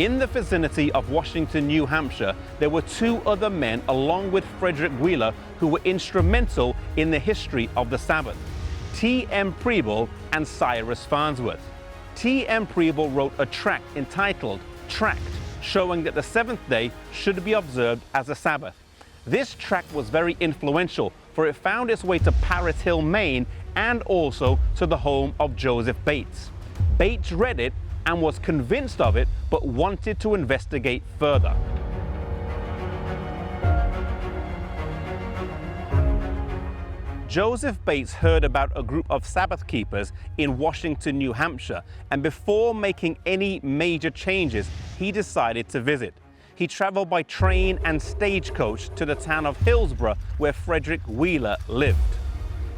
In the vicinity of Washington, New Hampshire, there were two other men along with Frederick Wheeler who were instrumental in the history of the Sabbath: T.M. Preble and Cyrus Farnsworth. T.M. Preble wrote a tract entitled Tract, showing that the seventh day should be observed as a Sabbath. This tract was very influential, for it found its way to Parrot Hill, Maine, and also to the home of Joseph Bates. Bates read it and was convinced of it, but wanted to investigate further. Joseph Bates heard about a group of Sabbath keepers in Washington, New Hampshire, and before making any major changes, he decided to visit. He traveled by train and stagecoach to the town of Hillsborough, where Frederick Wheeler lived.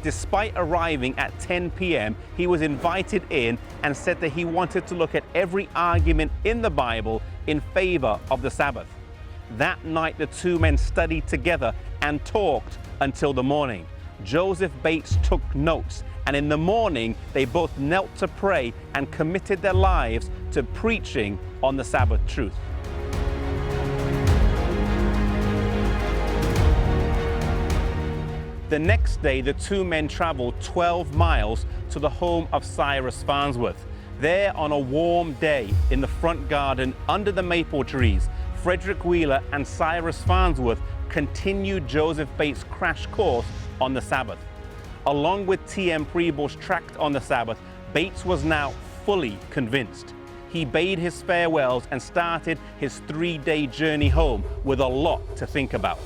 Despite arriving at 10 p.m., he was invited in and said that he wanted to look at every argument in the Bible in favor of the Sabbath. That night, the two men studied together and talked until the morning. Joseph Bates took notes, and in the morning, they both knelt to pray and committed their lives to preaching on the Sabbath truth. The next day, the two men traveled 12 miles to the home of Cyrus Farnsworth. There, on a warm day in the front garden under the maple trees, Frederick Wheeler and Cyrus Farnsworth continued Joseph Bates' crash course on the Sabbath. Along with T.M. Preble's tract on the Sabbath, Bates was now fully convinced. He bade his farewells and started his 3-day journey home with a lot to think about.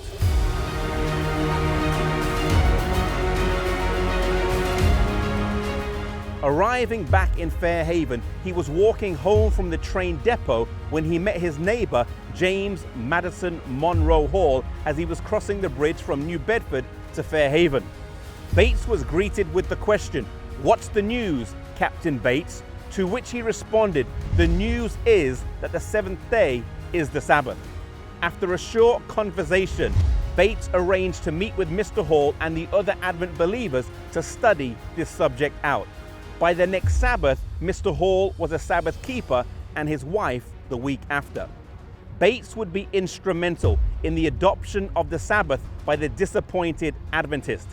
Arriving back in Fairhaven, he was walking home from the train depot when he met his neighbor, James Madison Monroe Hall, as he was crossing the bridge from New Bedford to Fairhaven. Bates was greeted with the question, "What's the news, Captain Bates?" To which he responded, "The news is that the seventh day is the Sabbath." After a short conversation, Bates arranged to meet with Mr. Hall and the other Advent believers to study this subject out. By the next Sabbath, Mr. Hall was a Sabbath keeper and his wife the week after. Bates would be instrumental in the adoption of the Sabbath by the disappointed Adventist.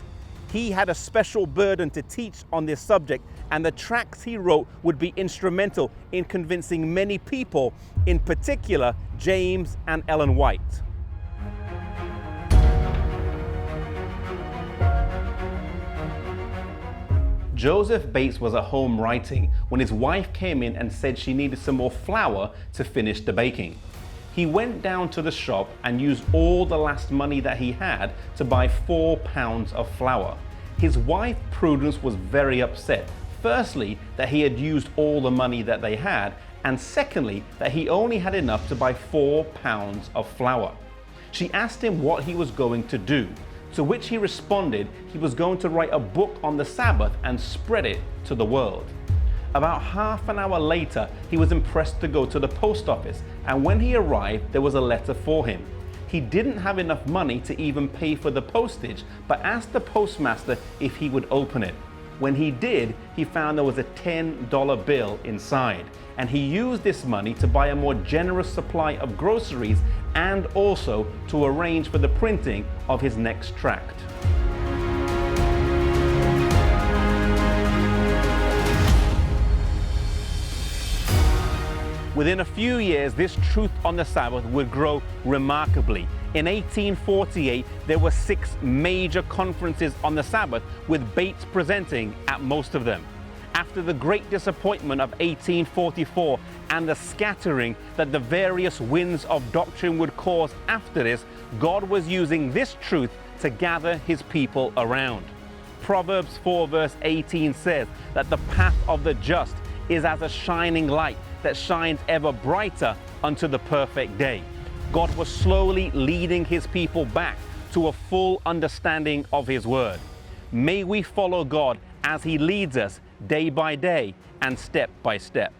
He had a special burden to teach on this subject, and the tracts he wrote would be instrumental in convincing many people, in particular James and Ellen White. Joseph Bates was at home writing when his wife came in and said she needed some more flour to finish the baking. He went down to the shop and used all the last money that he had to buy 4 pounds of flour. His wife Prudence was very upset. Firstly, that he had used all the money that they had, and secondly, that he only had enough to buy 4 pounds of flour. She asked him what he was going to do, to which he responded he was going to write a book on the Sabbath and spread it to the world. About half an hour later, he was impressed to go to the post office, and when he arrived, there was a letter for him. He didn't have enough money to even pay for the postage, but asked the postmaster if he would open it. When he did, he found there was a $10 bill inside, and he used this money to buy a more generous supply of groceries and also to arrange for the printing of his next tract. Within a few years, this truth on the Sabbath would grow remarkably. In 1848, there were 6 major conferences on the Sabbath, with Bates presenting at most of them. After the great disappointment of 1844 and the scattering that the various winds of doctrine would cause after this, God was using this truth to gather his people around. Proverbs 4 verse 18 says that the path of the just is as a shining light that shines ever brighter unto the perfect day. God was slowly leading his people back to a full understanding of his word. May we follow God as he leads us day by day and step by step.